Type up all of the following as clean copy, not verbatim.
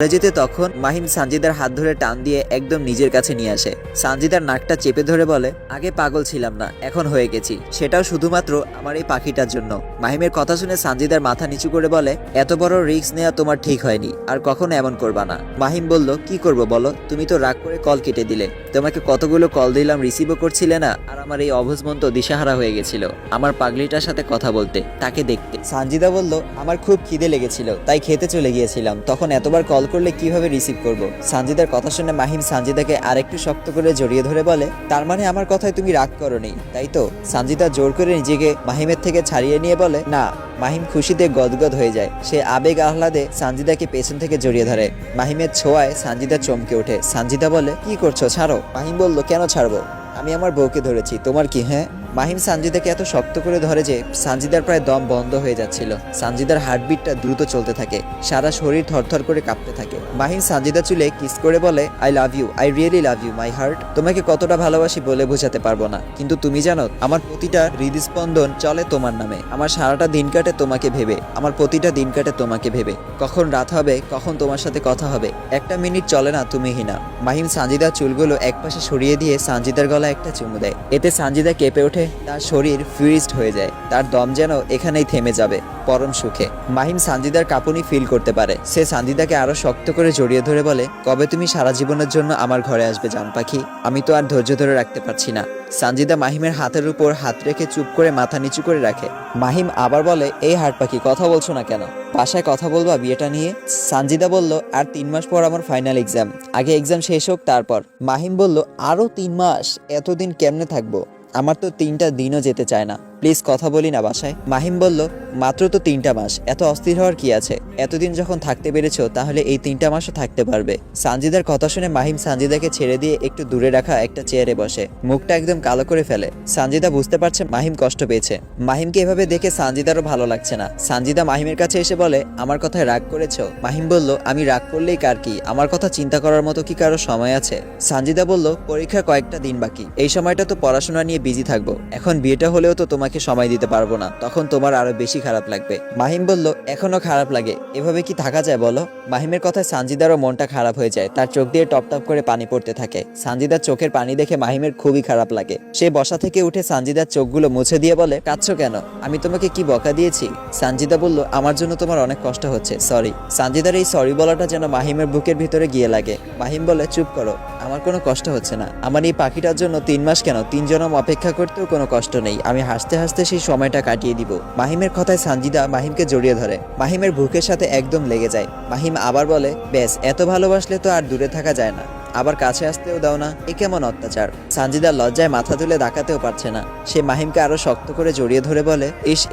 যেতে তখন মাহিম সানজিদার হাত ধরে টান দিয়ে একদম নিজের কাছে নিয়ে আসে। সানজিদার নাকটা চেপে ধরে বলে, আগে পাগল ছিলাম না, এখন হয়ে গেছি, সেটাও শুধুমাত্র আমার এই পাখিটার জন্য। মাহিমের কথা শুনে সানজিদার মাথা নিচু করে বলে, এত বড় রিস্ক নেওয়া তোমার ঠিক হয়নি, আর কখনো এমন করবা না। মাহিম বলল, কি করব বলো, তুমি তো রাগ করে কল কেটে দিলে, তোমাকে কতগুলো কল দিলাম, রিসিভও করছিলে না, আর আমার এই অবুঝমন্ত দিশাহারা হয়ে গেছিল আমার পাগলিটার সাথে কথা বলতে, তাকে দেখতে। সানজিদা বলল, আমার খুব খিদে লেগেছিল, তাই খেতে চলে গিয়েছিলাম, তখন এতবার কল করলে কিভাবে রিসিভ করব। সানজিদার কথা শুনে মাহিম সানজিদাকে আরেকটু শক্ত করে জড়িয়ে ধরে বলে, তার মানে আমার কথায় তুমি রাগ করোনি, তাই তো? সানজিদা জোর করে নিজেকে মাহিমের থেকে ছাড়িয়ে নিয়ে বলে, না। মাহিম খুশিতে গদগদ হয়ে যায়, সে আবেগ আহ্লাদে সানজিদাকে পেছন থেকে জড়িয়ে ধরে। মাহিমের ছোঁয়ায় সানজিদা চমকে ওঠে। সানজিদা বলে, কি করছো, ছাড়ো। মাহিম বলল, কেন ছাড়বো, আমি আমার বউকে ধরেছি, তোমার কি? হ্যাঁ। মাহিম সানজিদাকে এত শক্ত করে ধরে যে সানজিদার প্রায় দম বন্ধ হয়ে যাচ্ছিল। সানজিদার হার্টবিটটা দ্রুত চলতে থাকে, সারা শরীর থরথর করে কাঁপতে থাকে। মাহিম সানজিদা চুলে কিস করে বলে, I love you, I really love you my heart. তোমাকে কতটা ভালোবাসি বলে বোঝাতে পারবো না, কিন্তু তুমি জানো আমার প্রতিটা হৃদস্পন্দন চলে তোমার নামে, আমার সারাটা দিন কাটে তোমাকে ভেবে, আমার প্রতিটা দিন কাটে তোমাকে ভেবে। কখন রাত হবে, কখন তোমার সাথে কথা হবে, একটা মিনিট চলে না তুমিহীনা। মাহিম সানজিদার চুলগুলো একপাশে সরিয়ে দিয়ে সানজিদার গলায় একটা চুমু দেয়। এতে সানজিদা কেঁপে ওঠে, তার শরীর ফ্রিজড হয়ে যায়, তার দম যেন এখানেই থেমে যাবে পরম সুখে। মাহিম সানজিদার কাঁপুনি ফিল করতে পারে। সে সানজিদাকে আরো শক্ত করে জড়িয়ে ধরে বলে, কবে তুমি সারা জীবনের জন্য আমার ঘরে আসবে জান পাখি, আমি তো আর ধৈর্য ধরে রাখতে পারছি না। সানজিদা মাহিমের হাতের উপর হাত রেখে চুপ করে মাথা নিচু করে রাখে। মাহিম আবার বলে, এই হাট পাখি, কথা বলছো না কেন, বাসায় কথা বলবা বিয়েটা নিয়ে? সানজিদা বলল, আর 3 মাস পর আমার ফাইনাল এক্সাম, আগে এক্সাম শেষ হোক তারপর। মাহিম বলল, আরো 3 মাস? এতদিন কেমনে থাকবো, আমার তো 3টা দিনও যেতে চায় না, প্লিজ কথা বলি না বাসায়। মাহিম বলল, মাত্র তো 3টা মাস, এত অস্থির হওয়ার কি আছে, এতদিন যখন থাকতে পেরেছো তাহলে এই 3টা মাসও থাকতে পারবে। সানজিদার কথা শুনে মাহিম সানজিদাকে ছেড়ে দিয়ে একটু দূরে রাখা একটা চেয়ারে বসে, মুখটা একদম কালো করে ফেলে। সানজিদা বুঝতে পারছে মাহিম কষ্ট পেয়েছে। মাহিমকে এভাবে দেখে সানজিদারও ভালো লাগছে না। সানজিদা মাহিমের কাছে এসে বলে, আমার কথায় রাগ করেছো? মাহিম বলল, আমি রাগ করলেই কার কি, আমার কথা চিন্তা করার মতো কি কারো সময় আছে? সানজিদা বলল, পরীক্ষা কয়েকটা দিন বাকি, এই সময়টা তো পড়াশোনা নিয়ে বিজি থাকবো, এখন বিয়েটা হলেও তো তোমাকে সময় দিতে পারবো না, তখন তোমার আরো বেশি খারাপ লাগবে। মাহিম বলল, এখনো খারাপ লাগে, এভাবে কি থাকা যায় বলো? মাহিমের কথায় সানজিদারও মনটা খারাপ হয়ে যায়, তার চোখ দিয়ে টপ টপ করে পানি পড়তে থাকে। সানজিদার চোখের পানি দেখে মাহিমের খুবই খারাপ লাগে। সে বসা থেকে উঠে সানজিদার চোখগুলো মুছে দিয়ে বলে, কাঁদছো কেন, আমি তোমাকে কি বকা দিয়েছি? সানজিদা বলল, আমার জন্য তোমার অনেক কষ্ট হচ্ছে, সরি। সানজিদার এই সরি বলাটা যেন মাহিমের বুকের ভিতরে গিয়ে লাগে। মাহিম বলে, চুপ করো, আমার কোনো কষ্ট হচ্ছে না, আমার এই পাখিটার জন্য 3 মাস কেন, 3 জনম অপেক্ষা করতেও কোনো কষ্ট নেই, আমি হাসতে হাসতে সেই সময়টা কাটিয়ে দিব। মাহিমের কথায় সানজিদা মাহিমকে জড়িয়ে ধরে, মাহিমের বুকের সাথে একদম লেগে যায়। মাহিম আবার বলে, বেশ, এত ভালোবাসলে তো আর দূরে থাকা যায় না, আবার কাছে আসতেও দাও না, এ কেমন অত্যাচার। সানজিদা লজ্জায় মাথা তুলে তাকাতেও পারছে না। সে মাহিমকে আরো শক্ত করে জড়িয়ে ধরে বলে,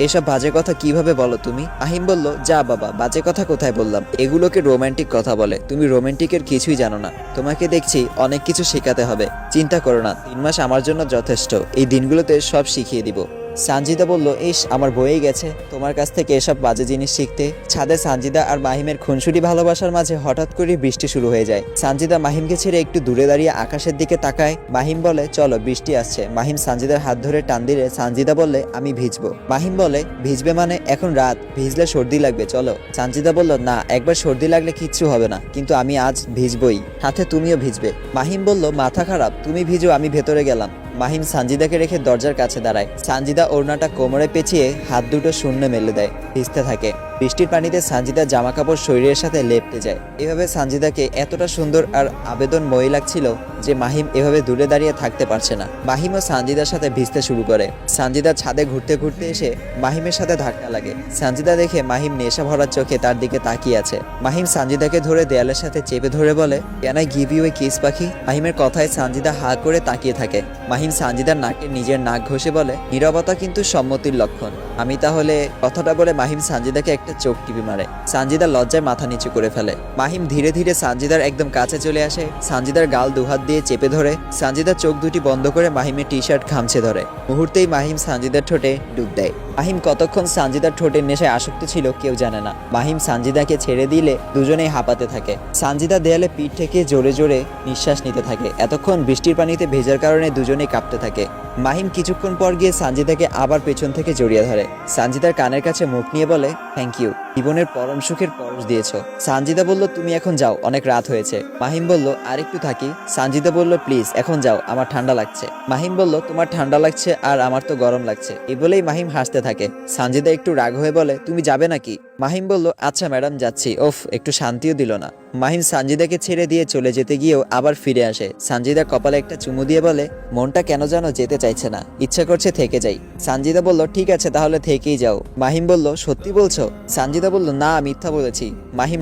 এসব বাজে কথা কিভাবে বলো তুমি? মাহিম বলল, যা বাবা, বাজে কথা কোথায় বললাম, এগুলোকে রোমান্টিক কথা বলে, তুমি রোমান্টিকের কিছুই জানো না, তোমাকে দেখছি অনেক কিছু শেখাতে হবে, চিন্তা করো না, 3 মাস আমার জন্য যথেষ্ট, এই দিনগুলোতে সব শিখিয়ে দিব। সানজিদা বলল, আমার বয়েই গেছে তোমার কাছ থেকে এসব বাজে জিনিস শিখতে। ছাদে সানজিদা আর মাহিমের খুনসুটি ভালোবাসার মাঝে হঠাৎ করে বৃষ্টি শুরু হয়ে যায়। সানজিদা মাহিমকে ছেড়ে একটু দূরে দাঁড়িয়ে আকাশের দিকে তাকায়। মাহিম বলে, চলো বৃষ্টি আসছে। মাহিম সানজিদার হাত ধরে টান দিলে সানজিদা বললে, আমি ভিজবো। মাহিম বলে, ভিজবে মানে, এখন রাত, ভিজলে সর্দি লাগবে, চলো। সানজিদা বলল, না, একবার সর্দি লাগলে কিচ্ছু হবে না, কিন্তু আমি আজ ভিজবই, সাথে তুমিও ভিজবে। মাহিম বলল, মাথা খারাপ, তুমি ভিজো, আমি ভেতরে গেলাম। মাহিম সানজিদাকে রেখে দরজার কাছে দাঁড়ায়। সানজিদা ওড়নাটা কোমরে পেঁচিয়ে হাত দুটো শূন্য মেলে দেয়, ভিজতে থাকে। বৃষ্টির পানিতে সানজিদার জামা কাপড় শরীরের সাথে লেপটে যায়। এভাবে সানজিদাকে এতটা সুন্দর আর আবেদনময়ী লাগছিল যে মাহিম এভাবে দূরে দাঁড়িয়ে থাকতে পারছে না। মাহিম ও সানজিদার সাথে ভিজতে শুরু করে। সানজিদা ছাদে ঘুরতে ঘুরতে এসে মাহিমের সাথে ধাক্কা লাগে। সানজিদা দেখে মাহিম নেশা ভরা চোখে তার দিকে তাকিয়ে আছে। মাহিম সানজিদাকে ধরে দেয়ালের সাথে চেপে ধরে বলে, can I give you a kiss পাখি? মাহিমের কথায় সানজিদা হা করে তাকিয়ে থাকে। মাহিম সানজিদার নাকে নিজের নাক ঘষে বলে, নীরবতা কিন্তু সম্মতির লক্ষণ, আমি তাহলে? কথাটা বলে মাহিম সানজিদাকে একটা চোখ টিপি মারে। সানজিদা লজ্জায় মাথা নিচু করে ফেলে। মাহিম ধীরে ধীরে সানজিদার একদম কাছে চলে আসে, সানজিদার গাল দুহাত দিয়ে চেপে ধরে। সানজিদার চোখ দুটি বন্ধ করে মাহিমের টি শার্ট খামছে ধরে। মুহূর্তেই মাহিম সানজিদার ঠোঁটে ডুব দেয়। মাহিম কতক্ষণ সানজিদার ঠোঁটের নেশায় আসক্ত ছিল কেউ জানে না। মাহিম সানজিদাকে ছেড়ে দিলে দুজনেই হাঁপাতে থাকে। সানজিদা দেয়ালে পিঠ থেকে জোরে জোরে নিঃশ্বাস নিতে থাকে। এতক্ষণ বৃষ্টির পানিতে ভেজার কারণে দুজনেই কাঁপতে থাকে। মাহিম কিছুক্ষণ পর গিয়ে সানজিদাকে আবার পেছন থেকে জড়িয়ে ধরে। সানজিদার কানের কাছে মুখ নিয়ে বলে, থ্যাংক ইউ, জীবনের পরম সুখের পরশ দিয়েছো। সানজিদা বলল, তুমি এখন যাও, অনেক রাত হয়েছে। মাহিম বলল, আর একটু থাকি। সানজিদা বলল, প্লিজ এখন যাও, আমার ঠান্ডা লাগছে। মাহিম বলল, তোমার ঠান্ডা লাগছে আর আমার তো গরম লাগছে। এই বলেই মাহিম হাসতে থাকে। সানজিদা একটু রাগ হয়ে বলে, তুমি যাবে নাকি? মাহিম বলল, আচ্ছা ম্যাডাম, যাচ্ছি। ওফ, একটু শান্তিও দিল না। মাহিম সানজিদাকে ছেড়ে দিয়ে চলে যেতে গিয়েও আবার ফিরে আসে। সানজিদা কপালে একটা চুমু দিয়ে বলে, মনটা কেন যেন যেতে চাইছে না, ইচ্ছা করছে থেকে যাই। সানজিদা বলল, ঠিক আছে তাহলে থেকেই যাও। মাহিম বলল, সত্যি বলছো? সানজিদা বলল, না মিথ্যা বলেছি। মাহিম